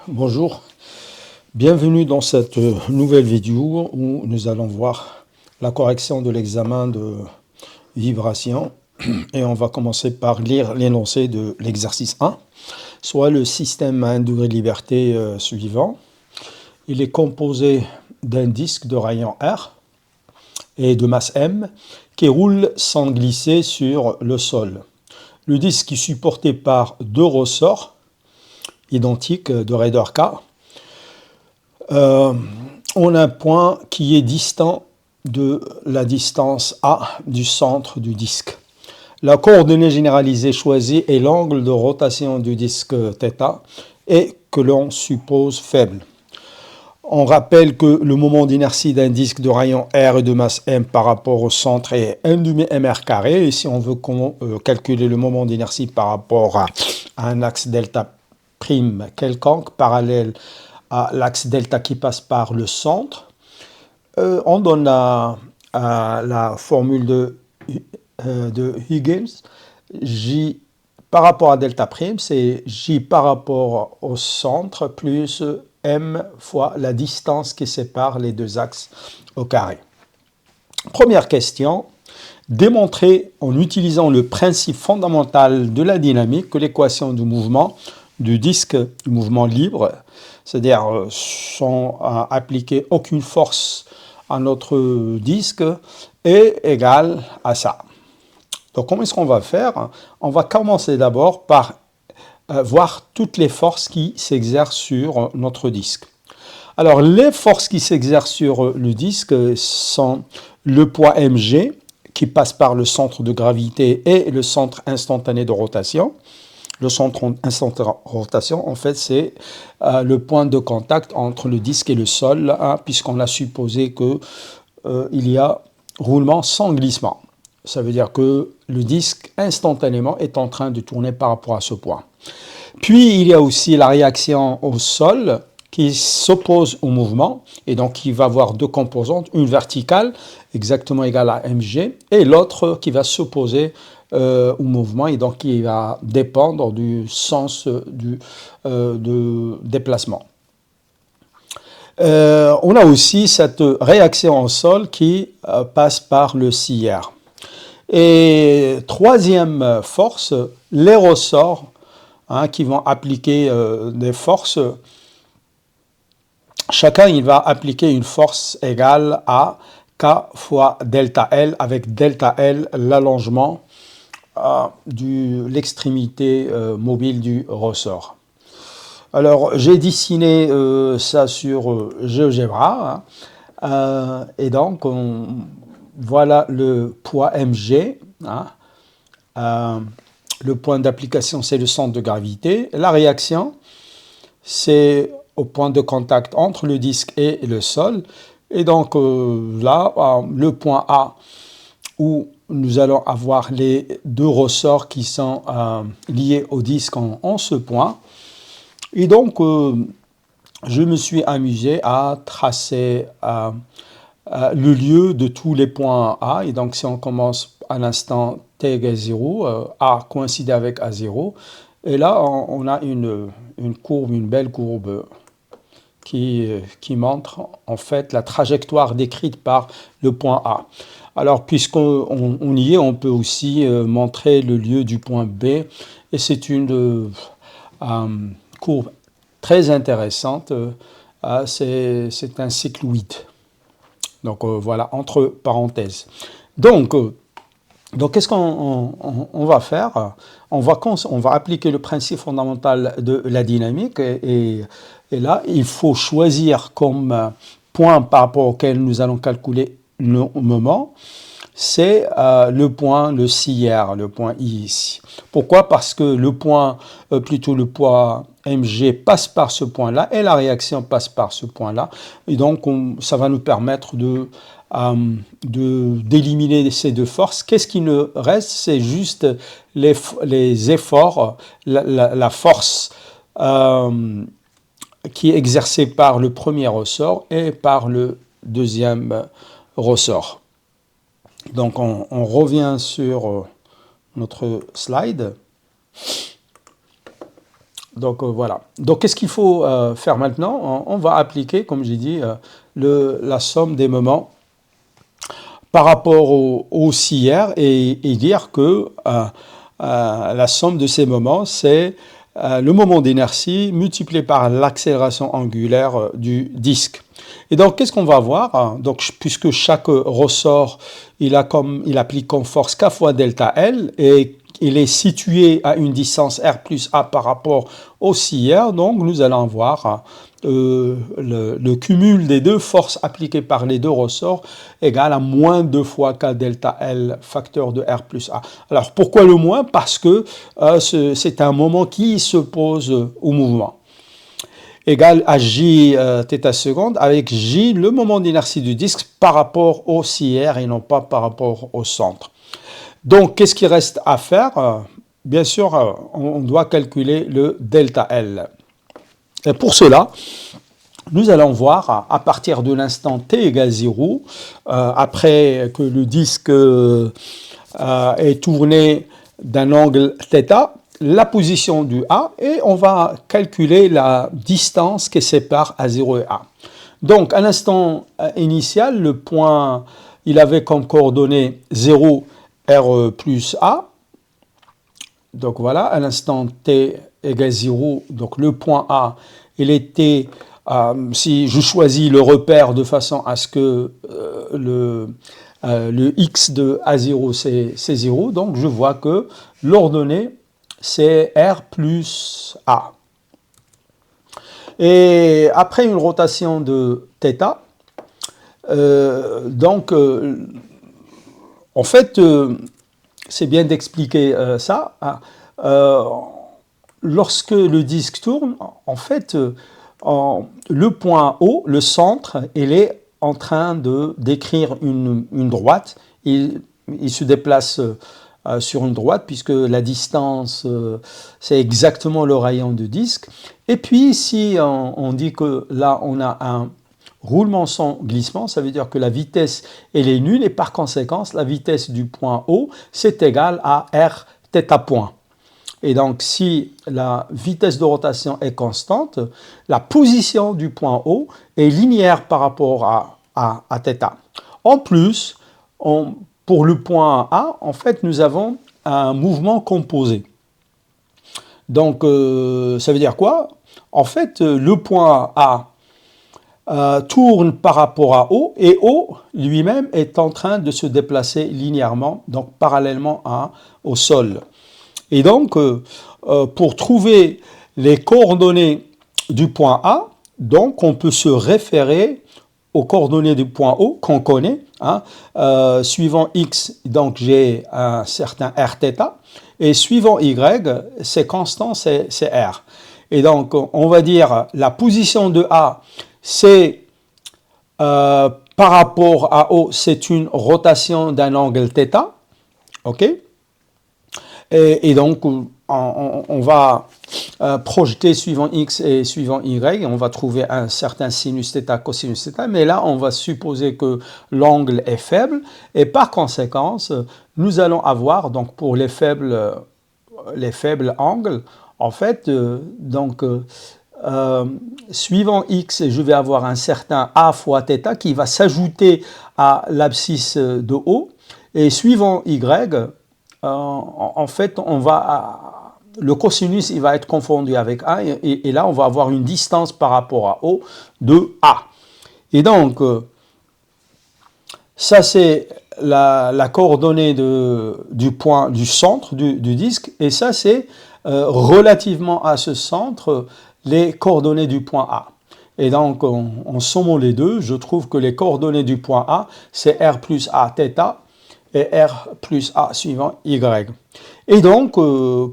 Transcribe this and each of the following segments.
Bonjour, bienvenue dans cette nouvelle vidéo où nous allons voir la correction de l'examen de vibration et on va commencer par lire l'énoncé de l'exercice 1, soit le système à 1 degré de liberté suivant. Il est composé d'un disque de rayon R et de masse M qui roule sans glisser sur le sol. Le disque est supporté par deux ressorts identiques de raideur K. On a un point qui est distant de la distance A du centre du disque. La coordonnée généralisée choisie est l'angle de rotation du disque θ et que l'on suppose faible. On rappelle que le moment d'inertie d'un disque de rayon R et de masse M par rapport au centre est 1 demi mr carré. Et si on veut calculer le moment d'inertie par rapport à un axe delta prime quelconque parallèle à l'axe delta qui passe par le centre, on donne la formule de Huygens. J par rapport à delta prime, c'est J par rapport au centre plus M fois la distance qui sépare les deux axes au carré. Première question, démontrer en utilisant le principe fondamental de la dynamique que l'équation du mouvement du disque, du mouvement libre, c'est-à-dire sans appliquer aucune force à notre disque, est égale à ça. Donc comment est-ce qu'on va faire? On va commencer d'abord par voir toutes les forces qui s'exercent sur notre disque. Alors les forces qui s'exercent sur le disque sont le poids mg qui passe par le centre de gravité et le centre instantané de rotation. Le centre instantané de rotation, en fait, c'est le point de contact entre le disque et le sol, puisqu'on a supposé qu'il y a roulement sans glissement. Ça veut dire que le disque, instantanément, est en train de tourner par rapport à ce point. Puis, il y a aussi la réaction au sol qui s'oppose au mouvement, et donc qui va avoir deux composantes, une verticale, exactement égale à mg, et l'autre qui va s'opposer au mouvement, et donc qui va dépendre du sens de déplacement. On a aussi cette réaction au sol qui passe par le CR. Et troisième force, les ressorts qui vont appliquer des forces. Chacun il va appliquer une force égale à K fois delta L, avec delta L l'allongement de l'extrémité mobile du ressort. Alors j'ai dessiné ça sur GeoGebra et donc voilà le poids mg. Le point d'application, c'est le centre de gravité. La réaction, c'est au point de contact entre le disque et le sol. Et donc là, le point A, où nous allons avoir les deux ressorts qui sont liés au disque en ce point. Et donc, je me suis amusé à tracer le lieu de tous les points A. Et donc, si on commence à l'instant t égale 0, A coïncide avec A0. Et là, on a une courbe, une belle courbe qui montre en fait la trajectoire décrite par le point A. Alors, puisqu'on y est, on peut aussi montrer le lieu du point B. Et c'est une courbe très intéressante. C'est un cycloïde. Donc voilà, entre parenthèses. Donc qu'est-ce qu'on va faire? On va appliquer le principe fondamental de la dynamique et là, il faut choisir comme point par rapport auquel nous allons calculer le moment, c'est le point, le CR, le point I ici. Pourquoi? Parce que le point, plutôt le poids mg passe par ce point-là et la réaction passe par ce point-là. Et donc, ça va nous permettre d'éliminer ces deux forces. Qu'est-ce qui nous reste? C'est juste les efforts, la force qui est exercée par le premier ressort et par le deuxième ressort. Donc on revient sur notre slide. Voilà. Donc qu'est-ce qu'il faut faire maintenant? On va appliquer, comme j'ai dit, la somme des moments par rapport au CR et dire que la somme de ces moments, c'est le moment d'inertie multiplié par l'accélération angulaire du disque. Et donc, qu'est-ce qu'on va voir? Donc, puisque chaque ressort, il applique comme force K fois delta L et il est situé à une distance R plus A par rapport au CR, donc nous allons voir le cumul des deux forces appliquées par les deux ressorts égale à moins 2 fois K delta L facteur de R plus A. Alors pourquoi le moins? Parce que c'est un moment qui s'oppose au mouvement. Égale à J θ seconde avec J, le moment d'inertie du disque par rapport au CR et non pas par rapport au centre. Donc, qu'est-ce qu'il reste à faire? Bien sûr, on doit calculer le delta L. Et pour cela, nous allons voir à partir de l'instant t égale 0, après que le disque est tourné d'un angle θ, la position du A et on va calculer la distance qui sépare A0 et A. Donc, à l'instant initial, le point, il avait comme coordonnée 0, R plus A. Donc voilà, à l'instant t égale 0, donc le point A, il était, si je choisis le repère de façon à ce que le x de A0 c'est 0, donc je vois que l'ordonnée c'est R plus A. Et après une rotation de θ, en fait, c'est bien d'expliquer ça. Lorsque le disque tourne, en fait, le point O, le centre, il est en train de décrire une droite. Il se déplace sur une droite puisque la distance, c'est exactement le rayon du disque. Et puis, si on dit que là, on a un roulement sans glissement, ça veut dire que la vitesse, elle est nulle et par conséquent, la vitesse du point O, c'est égal à R θ point. Et donc, si la vitesse de rotation est constante, la position du point O est linéaire par rapport à θ. En plus, pour le point A, en fait, nous avons un mouvement composé. Donc, ça veut dire quoi? En fait, le point A tourne par rapport à O et O lui-même est en train de se déplacer linéairement, donc parallèlement au sol. Et donc, pour trouver les coordonnées du point A, donc on peut se référer aux coordonnées du point O qu'on connaît. Suivant X, donc j'ai un certain Rθ, et suivant Y, c'est constant, c'est R. Et donc, on va dire la position de A, c'est par rapport à O, c'est une rotation d'un angle θ. OK? Et donc, on va projeter suivant X et suivant Y, on va trouver un certain sinus θ, cosinus θ, mais là, on va supposer que l'angle est faible, et par conséquent, nous allons avoir, donc pour les faibles angles, en fait, suivant X, je vais avoir un certain A fois θ qui va s'ajouter à l'abscisse de O, et suivant Y, en fait, le cosinus il va être confondu avec A, et là, on va avoir une distance par rapport à O de A. Et donc, ça, c'est la coordonnée du point, du centre du disque, et ça, c'est relativement à ce centre, les coordonnées du point A. Et donc, en sommant les deux, je trouve que les coordonnées du point A, c'est R plus A θ, et R plus A suivant Y. Et donc,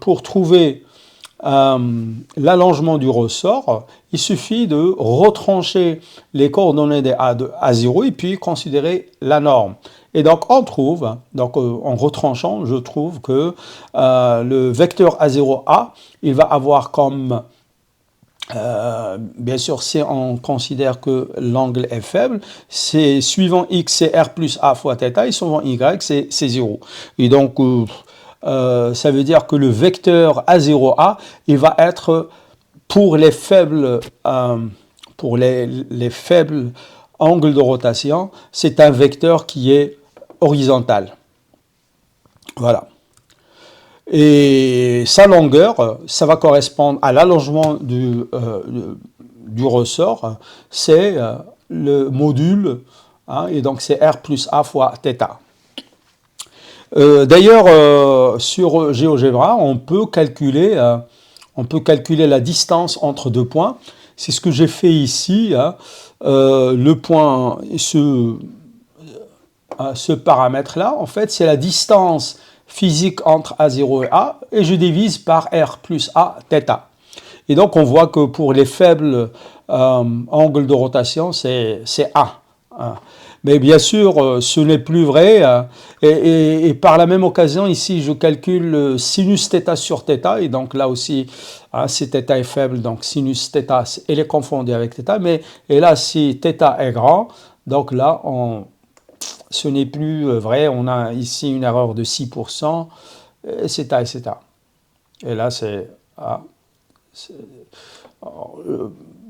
pour trouver l'allongement du ressort, il suffit de retrancher les coordonnées de A0 et puis considérer la norme. Et donc, on trouve, en retranchant, je trouve que le vecteur A0A, il va avoir comme bien sûr, si on considère que l'angle est faible, c'est suivant X, c'est R plus A fois θ, et suivant Y, c'est 0. Et donc, ça veut dire que le vecteur A0A, il va être pour les faibles, les faibles angles de rotation, c'est un vecteur qui est horizontal. Voilà. Et sa longueur, ça va correspondre à l'allongement du ressort, c'est le module, hein, et donc c'est R plus A fois θ. D'ailleurs, sur GeoGebra, on peut calculer la distance entre deux points. C'est ce que j'ai fait ici. Hein. Le point, ce paramètre-là, en fait, c'est la distance physique entre A0 et A, et je divise par R plus A θ. Et donc, on voit que pour les faibles angles de rotation, c'est A. Hein. Mais bien sûr, ce n'est plus vrai. Et par la même occasion, ici, je calcule sinus θ sur θ. Et donc là aussi, hein, si θ est faible, donc sinus θ, elle est confondue avec θ. Et là, si θ est grand, donc là, ce n'est plus vrai. On a ici une erreur de 6%, etc., etc. Et là, c'est...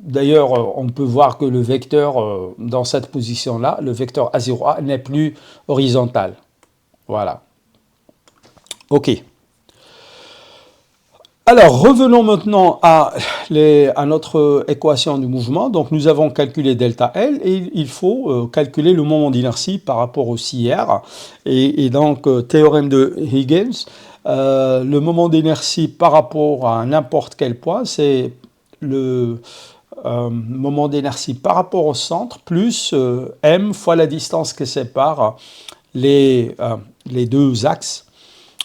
D'ailleurs, on peut voir que le vecteur, dans cette position-là, le vecteur A0A n'est plus horizontal. Voilà. OK. Alors, revenons maintenant à notre équation du mouvement. Donc, nous avons calculé delta L et il faut calculer le moment d'inertie par rapport au CR. Et donc, théorème de Huygens, le moment d'inertie par rapport à n'importe quel point, c'est le moment d'inertie par rapport au centre plus m fois la distance qui sépare les deux axes.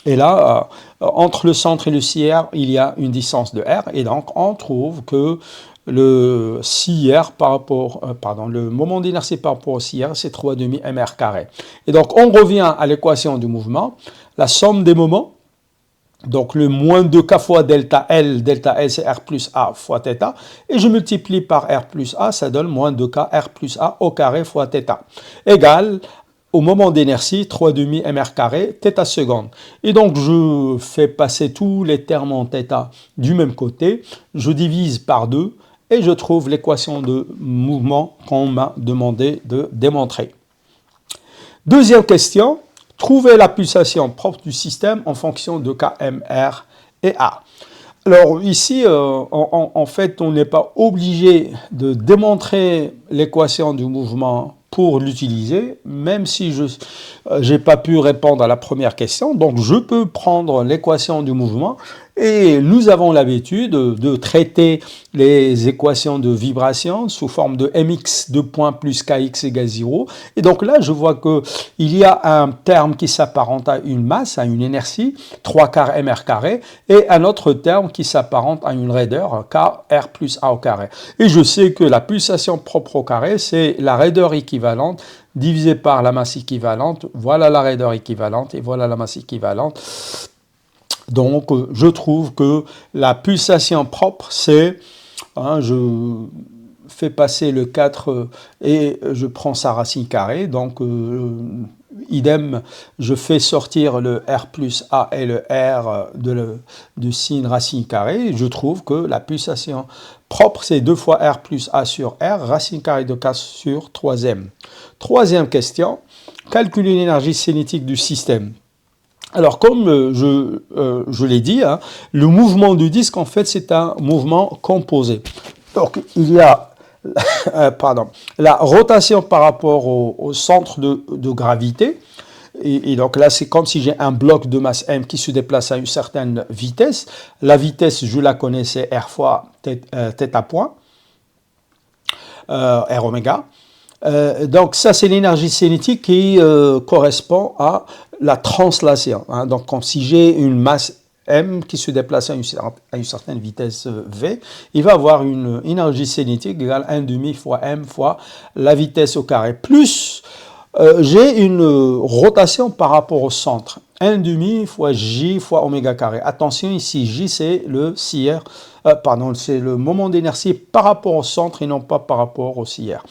Et là, entre le centre et le CR, il y a une distance de r. Et donc, on trouve que le CR par rapport, le moment d'inertie par rapport au CR, c'est 3,5 mr carré. Et donc, on revient à l'équation du mouvement. La somme des moments, donc le moins 2k fois delta L c'est R plus A fois θ, et je multiplie par R plus A, ça donne moins 2k R plus A au carré fois θ, égale au moment d'inertie 3,5 mr carré θ seconde. Et donc je fais passer tous les termes en θ du même côté, je divise par 2 et je trouve l'équation de mouvement qu'on m'a demandé de démontrer. Deuxième question. Trouver la pulsation propre du système en fonction de K, M, R et A. Alors ici, en fait, on n'est pas obligé de démontrer l'équation du mouvement pour l'utiliser, même si je n'ai pas pu répondre à la première question. Donc je peux prendre l'équation du mouvement et nous avons l'habitude de traiter les équations de vibration sous forme de mx 2 points plus kx égale 0. Et donc là, je vois qu'il y a un terme qui s'apparente à une masse, à une inertie, 3 quarts mr carré, et un autre terme qui s'apparente à une raideur, k r plus a au carré. Et je sais que la pulsation propre au carré, c'est la raideur équivalente divisée par la masse équivalente. Voilà la raideur équivalente et voilà la masse équivalente. Donc, je trouve que la pulsation propre, c'est, hein, je fais passer le 4 et je prends sa racine carrée. Donc, idem, je fais sortir le R plus A et le R de sin racine carrée. Je trouve que la pulsation propre, c'est 2 fois R plus A sur R, racine carrée de 4 sur 3m. Troisième question, calculer l'énergie cinétique du système. Alors, comme je l'ai dit, hein, le mouvement du disque, en fait, c'est un mouvement composé. Donc, il y a la rotation par rapport au centre de gravité. Et donc là, c'est comme si j'ai un bloc de masse m qui se déplace à une certaine vitesse. La vitesse, je la connais, c'est r fois θ point, r oméga. Donc ça, c'est l'énergie cinétique qui correspond à la translation. Hein. Donc comme si j'ai une masse m qui se déplace à une certaine vitesse v, il va avoir une énergie cinétique égale 1,5 fois m fois la vitesse au carré. Plus j'ai une rotation par rapport au centre. 1,5 fois j fois oméga carré. Attention, ici, j, c'est le CR, c'est le moment d'inertie par rapport au centre et non pas par rapport au CR.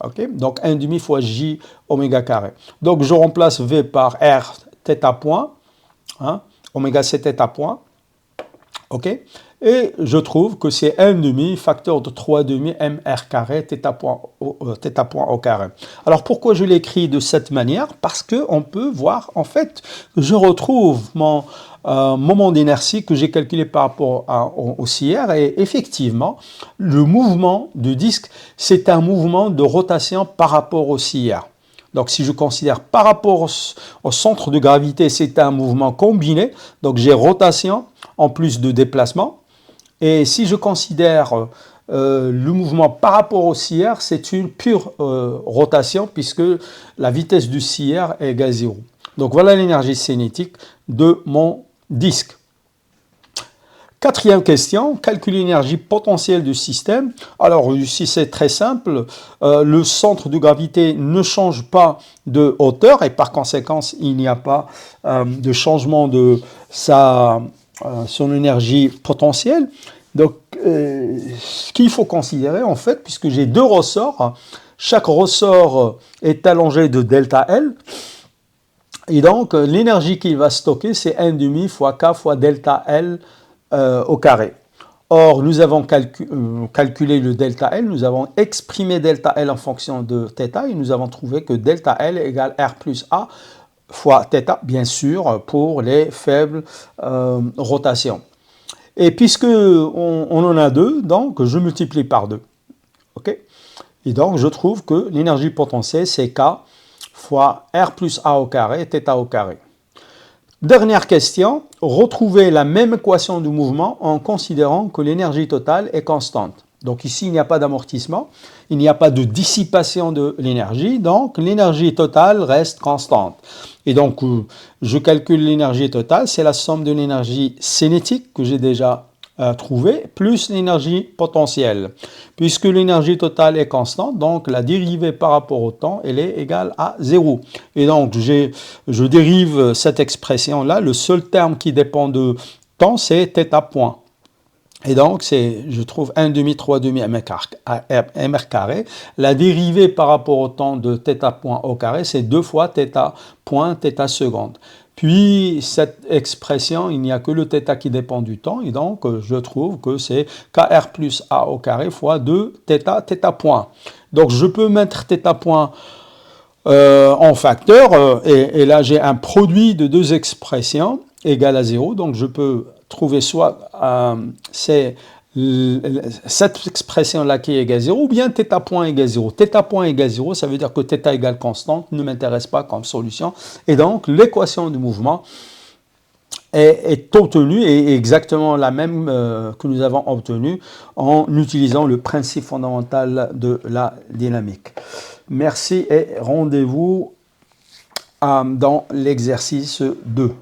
Okay? Donc 1,5 fois j oméga carré. Donc je remplace v par r θ point, hein? Oméga c'est θ point. Okay? Et je trouve que c'est 1,5 facteur de 3,5 mr carré θ point au carré. Alors pourquoi je l'écris de cette manière? Parce qu'on peut voir en fait que je retrouve mon moment d'inertie que j'ai calculé par rapport au CR, et effectivement le mouvement du disque c'est un mouvement de rotation par rapport au CR. Donc si je considère par rapport au centre de gravité, c'est un mouvement combiné, donc j'ai rotation en plus de déplacement. Et si je considère le mouvement par rapport au CR, c'est une pure rotation puisque la vitesse du CR est égale à 0. Donc voilà l'énergie cinétique de mon disque. Quatrième question, calculer l'énergie potentielle du système. Alors ici c'est très simple, le centre de gravité ne change pas de hauteur et par conséquent il n'y a pas de changement de son énergie potentielle. Donc ce qu'il faut considérer en fait, puisque j'ai deux ressorts, chaque ressort est allongé de delta L, et donc l'énergie qu'il va stocker c'est 1,5 fois K fois delta L au carré. Or, nous avons calculé le delta L, nous avons exprimé delta L en fonction de θ et nous avons trouvé que delta L égale R plus A fois θ, bien sûr, pour les faibles rotations. Et puisque on en a deux, donc je multiplie par 2. Okay? Et donc, je trouve que l'énergie potentielle, c'est K fois R plus A au carré, θ au carré. Dernière question, retrouver la même équation du mouvement en considérant que l'énergie totale est constante. Donc ici, il n'y a pas d'amortissement, il n'y a pas de dissipation de l'énergie, donc l'énergie totale reste constante. Et donc, je calcule l'énergie totale, c'est la somme de l'énergie cinétique que j'ai déjà trouvée, plus l'énergie potentielle. Puisque l'énergie totale est constante, donc la dérivée par rapport au temps, elle est égale à 0. Et donc, je dérive cette expression-là, le seul terme qui dépend de temps, c'est θ point. Et donc, je trouve 1,5, 3,5 mr carré. La dérivée par rapport au temps de θ point au carré, c'est 2 fois θ point θ seconde. Puis, cette expression, il n'y a que le θ qui dépend du temps. Et donc, je trouve que c'est kr plus a au carré fois 2 θ point. Donc, je peux mettre θ point en facteur. Et là, j'ai un produit de deux expressions égal à 0. Donc, je peux trouver soit c'est cette expression-là qui est égale à 0, ou bien θ point égale 0. θ point égale 0, ça veut dire que θ égale constante, ne m'intéresse pas comme solution. Et donc, l'équation du mouvement est obtenue, et exactement la même que nous avons obtenue en utilisant le principe fondamental de la dynamique. Merci et rendez-vous dans l'exercice 2.